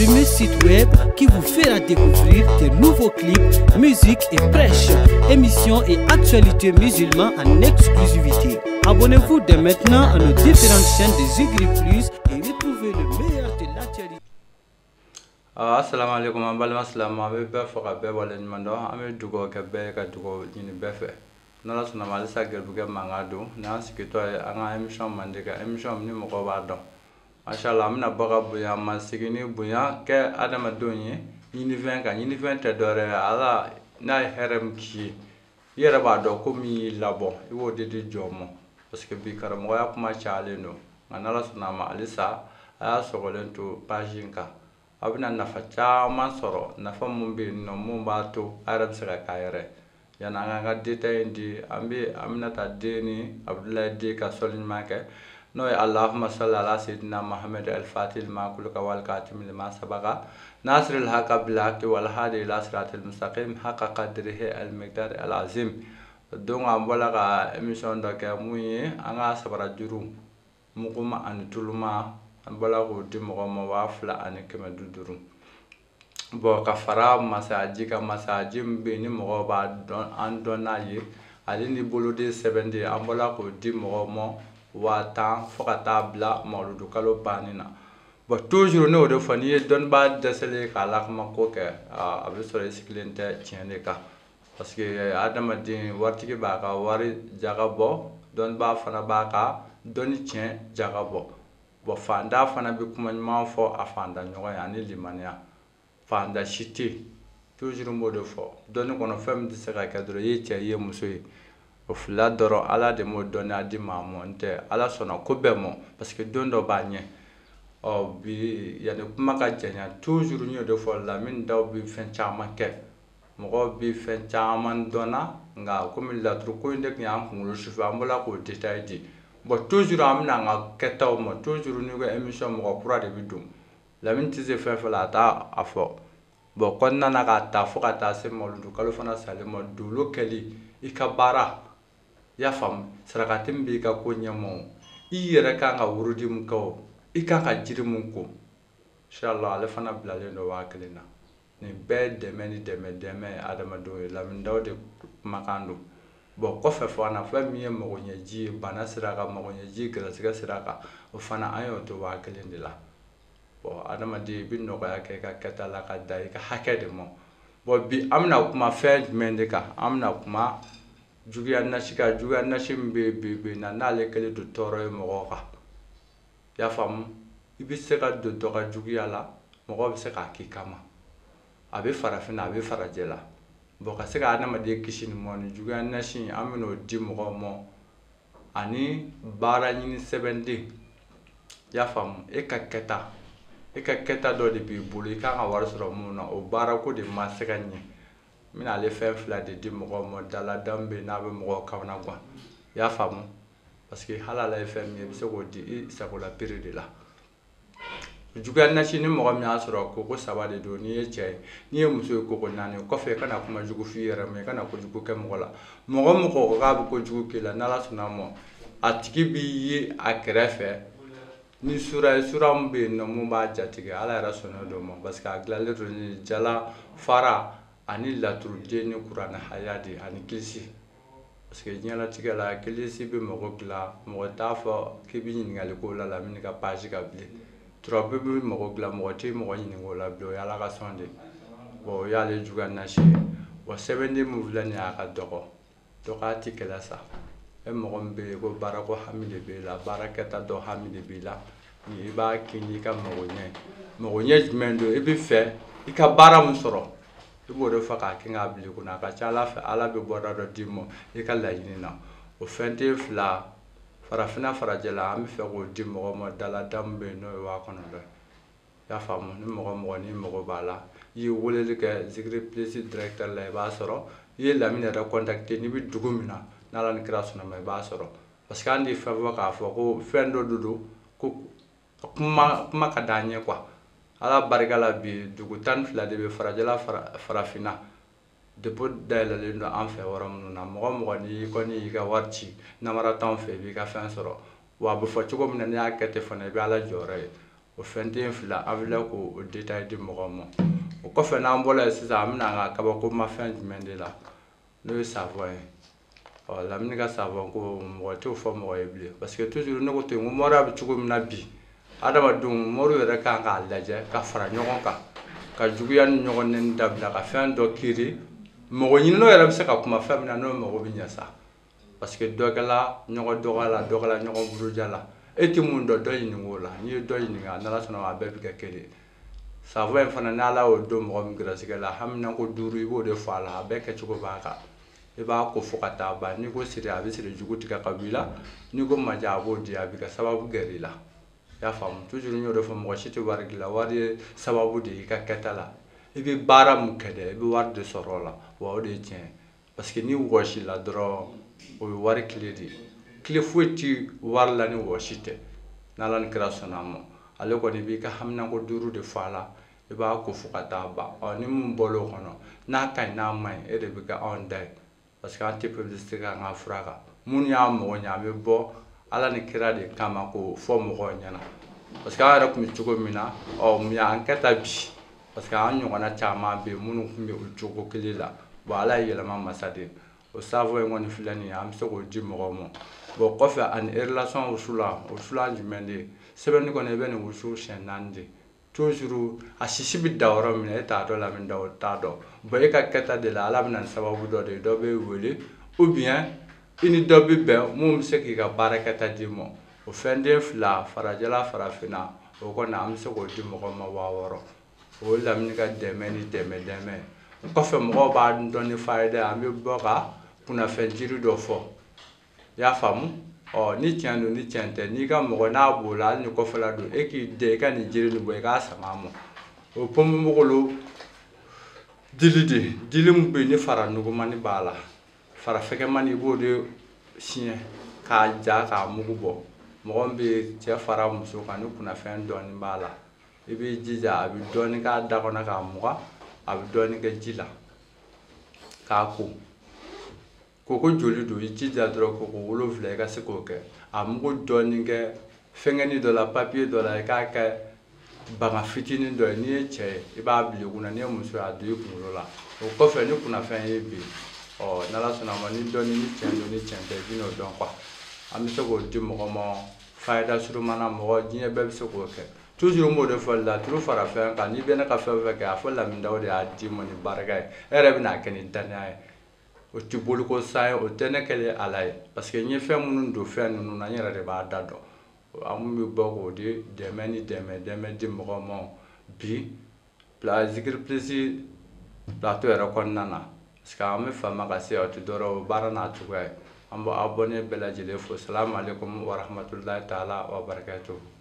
premier site web qui vous fera découvrir des nouveaux clips, musique et prêches, émissions et actualités musulmanes en exclusivité. Abonnez-vous dès maintenant à nos différentes chaînes de Zigri Plus et retrouvez le meilleur de l'actualité. Assalamu alaikum, je vais faire un wala nyimando ame dugo ka be ka dugo nyini befe nala suna mali sa gerbuge mangado na sikito anga emission mandika emission ni mo ko ba do mashallah amna baga buya masigini buya ke adama donye nyini 20 ka nyini 20 te dore ala na herem ki yere ba do ko mi labo iwo de jomo parce que bi karamo ya kuma chale no nala suna mali sa aya sogolento pajinka abina nafa caman sɔrɔ nafa mun bɛ yen nɔ mun b'a to a yɛrɛ bɛ se ka k'a yɛrɛ yanni an ka détail di an bɛ Aminata den ni Abdulayi den ka sɔli ɲuman kɛ n'o ye Allahumma salli ala sayyidina Muhammad al-Fatih lima kulika wal katim lima sabaka nasir al-haqa bil haqqi wal hadi ila siratil mustaqim haqa qadrihi al-miqdar al-azim donc an bɔla ka émission dɔ kɛ mun ye an ka sabara juru muguma ani tuluma an bala ko di mɔgɔ ma 2,550 bon ka fara masaji ka masaji mbe ni mɔgɔ ba don an donna ye ali ni bolode 70 an bala ko di mɔgɔ ma 10 fo ka taa bila mauludu kalo banina bon toujours ne o de fɔ ni ye don ba desele ka la kuma ko kɛ a bɛ sɔrɔ sigilen tɛ tiɲɛ de kan parce que adamaden waritigi b'a ka wari jaga bɔ don ba fana b'a ka dɔnni tiɲɛ jaga bɔ bon fanda fana bi kuma ɲuman fɔ a fanda ɲɔgɔn ye ani limaniya fanda si tɛ toujours n b'o de fɔ dɔnni kɔnɔ fɛn min tɛ se ka kɛ dɔrɔn i ye cɛ i ye muso ye o fila dɔrɔn ala de m'o dɔnniya di maa ma n tɛ ala sɔnna ko bɛɛ ma parce que don dɔ b'a ɲɛ ɔ bi yanni kuma ka janya toujours n y'o de fɔ Lamini Dawu bi fɛn caman kɛ mɔgɔw bi fɛn caman dɔnna nka komi laturu ko in de tun y'an kunkolo sufɛ an bɔra k'o détail di bon toujours an bɛna an ka kɛtaw ma toujours ni ko émission mɔgɔ kura de bɛ don Lamini tɛ se fɛn fɛn la a t'a a fɔ bon kɔnɔna na k'a ta fo ka taa se mauludu kalo fana salen ma dolo kɛli i ka baara i y'a faamu sarakati min b'i ka ko ɲɛma o i yɛrɛ kan ka wurudi min kɛ o i kan ka jiri min ko inshallah ale fana bilalen don 1000 na nin bɛɛ dɛmɛ ni dɛmɛ ye adamadenw ye Lamini Dawu de kumakan don bon kɔfɛ fana fɛn min ye magoɲɛji ye bana sira kan magoɲɛji gɛrɛsɛgɛ sira kan o fana an y'o to 1000 de la bon adamaden i bɛ nɔgɔya kɛ i ka kɛta la ka da i ka hakɛ de ma bon bi an bɛna kuma fɛn jumɛn de kan an bɛna kuma juguya nasi kan juguya nasi min bɛ bi na n'ale kɛlen don tɔɔrɔ ye mɔgɔw kan i y'a faamu i bɛ se ka don dɔ ka juguya la mɔgɔw bɛ se k'a k'i kama a bɛ farafinna a bɛ farajɛ la bon ka se ka adamaden kisi ni mɔ ni juguya nasi an bɛn'o di mɔgɔw ma ani baara ɲini sɛbɛnden i y'a faamu e ka kɛta dɔ de b'i bolo i kan ka wari sɔrɔ mun na o baara ko de ma se ka ɲɛ n bɛna ale fɛn 2 de di mɔgɔw ma daladamu bɛ n'a bɛ mɔgɔw kamana gan i y'a faamu parce que hali ala ye fɛn min ye i bɛ se k'o di i sagola pere de la juguya nasi ni mɔgɔ min y'a sɔrɔ koko 3 de don n'i ye cɛ ye n'i ye muso ye koko 4 kɔfɛ i kana kuma jugu f'i yɛrɛ ma i kana kojugu kɛ mɔgɔ la mɔgɔ ko k'a bɛ kojugu k'i la n'ala sɔnna ma a tigi b'i ye a kɛrɛfɛ ni sura ye sura min bɛ yen nɔ mun b'a jatigɛ ala yɛrɛ sɔnna don ma parce que a dilanlen don ni jala fara ani laturuden ni kuranɛ haya de ani kilisi parce que diɲɛlatigɛ la kilisi bɛ mɔgɔ dilan mɔgɔ t'a fɔ k'i bɛ ɲininkali k'o la Lamini ka page ka bilen turabu bɛ mɔgɔ dilan mɔgɔ tɛ mɔgɔ ɲininka o la bilen o ye ala ka sɔn de bon o y'ale juguya nasi ye bon sɛbɛnden min filɛ nin ye a ka dɔgɔ dɔgɔya tɛ kɛlɛ sa e mɔgɔ min bɛ yen ko baara ko hami de b'i la baara kɛta dɔ hami de b'i la i b'a kini i ka magoɲɛ jumɛn don i bɛ fɛ i ka baara min sɔrɔ i b'o de fɔ k'a kɛ k'a bila i kunna a ka ca ala fɛ ala bɛ bɔda dɔ d'i ma i ka laɲini na o fɛn tɛ fila farafinna farajɛ la an bɛ fɛ k'o di mɔgɔ ma daladamu bɛ yen n'o ye 900 i y'a faamu ni mɔgɔ ni mago b'a la i ye weleli kɛ Zigri Plus directeur la i b'a sɔrɔ i ye Lamini yɛrɛ contacter n'i bɛ dugu min na n'ala ni kira sɔnna ma i b'a sɔrɔ parce que an tɛ fɛn fɔ k'a fɔ ko fɛn dɔ de don ko kuma ka d'an ye quoi ala barika la bi dugu 12 de bɛ farajɛla farafinna dépôt dayɛlɛlen don an fɛ yɔrɔ minnu na mɔgɔ n'i kɔni y'i ka wari ci namara t'anw fɛ i b'i ka fɛn sɔrɔ wa a bɛ fɔ cogo min na n'i y'a kɛ ten fana i bɛ ala jɔyɔrɔ ye o fɛnden fila an filɛ k'o détail di mɔgɔw ma o kɔfɛ n'an bɔra yen sisan an bɛna an ka kabakomafɛn jumɛn de la n'o ye savon ye Lamini ka savon ko mɔgɔ t'o fɔ mɔgɔ ye bilen parce que toujours ne ko ten n ko mɔriya bɛ cogo min na bi adamadenw mɔriw yɛrɛ kan k'a lajɛ ka fara ɲɔgɔn kan ka juguya ni ɲɔgɔn nɛni dabila ka fɛn dɔ kiiri mɔgɔ ɲininaw yɛrɛ bɛ se ka kuma fɛn min na n'o mɔgɔ bɛ ɲɛ sa parce que dɔ kɛla ɲɔgɔn dɔgɔya la dɔ kɛla ɲɔgɔn buruja la e tɛ mun dɔn dɔ ɲininka o la n'i ye dɔ ɲininka n'Ala sɔnna ma a bɛɛ bɛ kɛ kelen savon in fana n'Ala y'o don mɔgɔ min gɛrɛsɛgɛ la haminako 5 i b'o de fɔ a la a bɛɛ kɛcogo b'a kan i b'a ko fo ka taa ban n'i ko siri a bɛ siri jugu tigɛ ka bɔ i la n'i ko maja a b'o di a bɛ kɛ sababu gɛrɛ i la i y'a faamu toujours n y'o de fɔ mɔgɔ si tɛ wari dilan wari ye sababu de ye i ka kɛta la i bɛ baara mun kɛ dɛ i bɛ wari de sɔrɔ o la wa o de ye tiɲɛ parce que ni wɔsi la dɔrɔn o ye wari tile de ye tile foyi tɛ wari la ni wɔsi tɛ n'Ala ni kira sɔnna a ma ale kɔni b'i ka haminako 5 de fɔ a la i b'a ko fo ka taa ban ni mun bɔra o kɔnɔ n'a ka ɲi n'a ma ɲi e de bɛ kɛ anw da ye parce que an tɛ publicité kɛ an ka fura kan mun y'a mɔgɔ ɲɛ an bɛ bɔ Ala ni kira de kama k'o fɔ mɔgɔw ɲɛna parce que an yɛrɛ tun bɛ cogo min na mun y'an kɛ ta bi parce que an ɲɔgɔnna caman bɛ yen minnu tun bɛ o cogo kelen la bon Ala ye yɛlɛma masa de ye o savon in kɔni filɛ nin ye an bɛ se k'o di mɔgɔw ma bon kɔfɛ ani relation wusulan jumɛn de ye sɛbɛnni kɔni i bɛ nin wusu siɲɛ 4 de toujours a sisi bɛ da yɔrɔ min na e t'a dɔn Lamini da o t'a dɔn bon e ka kɛta de la Ala bɛ na ni sababu dɔ de ye dɔ bɛ wele ou bien i ni dɔ bɛ bɛn mun bɛ se k'i ka baara kɛta d'i ma o fɛnden fila farajɛla farafinna o kɔni an bɛ se k'o di mɔgɔw ma 6000 o ye Lamini ka dɛmɛ ni dɛmɛ o kɔfɛ mɔgɔw b'a dɔn ni fayida an bɛ bɔ ka kunnafɛn jiri dɔ fɔ i y'a faamu ni tiɲɛ don ni tiɲɛ tɛ n'i ka mɔgɔ n'a b'o la hali ni kɔfɛla don e k'i den i ka nin jiri nin bɔ i k'a sama a ma o ponponpogolo dili de dili min bɛ yen ni fara nugumani b'a la fara fɛgɛmani i b'o de siɲɛ k'a ja k'a mugu bɔ mɔgɔ min bɛ cɛ fara muso kan ni kunnafɛn dɔɔni b'a la i b'i jija a bɛ dɔɔni k'a da kɔnɔ k'a mugan a bɛ dɔɔni kɛ ji la k'a ko koko joli don i jija dɔrɔn koko 7 i ka se k'o kɛ a mugu dɔɔni kɛ fɛngɛni dɔ la papier dɔ la i k'a kɛ banga fitinin dɔ ye n'i ye cɛ ye i b'a bila i kunna n'i ye muso ye a don i kunkolo la o kɔfɛ ni kunnafɛn ye bi n'Ala sɔnna ma ni dɔɔni ni tiɲɛ don ni tiɲɛ tɛ i bɛ n'o dɔn quoi an bɛ se k'o di mɔgɔ ma fayida surumana mɔgɔ diɲɛ bɛɛ bɛ se k'o kɛ toujours n b'o de fɔ laturu fara fɛn kan n'i bɛ ne ka fɛn o fɛn kɛ a fɔ Lamini Dawu de y'a di ma ni barika ye e yɛrɛ bɛ n'a kɛ ni daniya ye o tɛ boliko san ye o tɛ ne kɛlen Ala ye parce que n ye fɛn minnu don fɛn ninnu na n yɛrɛ de b'a da dɔn an bɛ bɔ k'o di dɛmɛ ni dɛmɛ di mɔgɔw ma bi zikiri pilisi plateau yɛrɛ kɔnɔna na parce que an bɛ fama ka se o tɛ dɔrɔn o baara n'a cogoya ye an bɛ abonné bɛɛ lajɛlen fo salamu aleykum wa rahmatulahi taala wa barakatuhu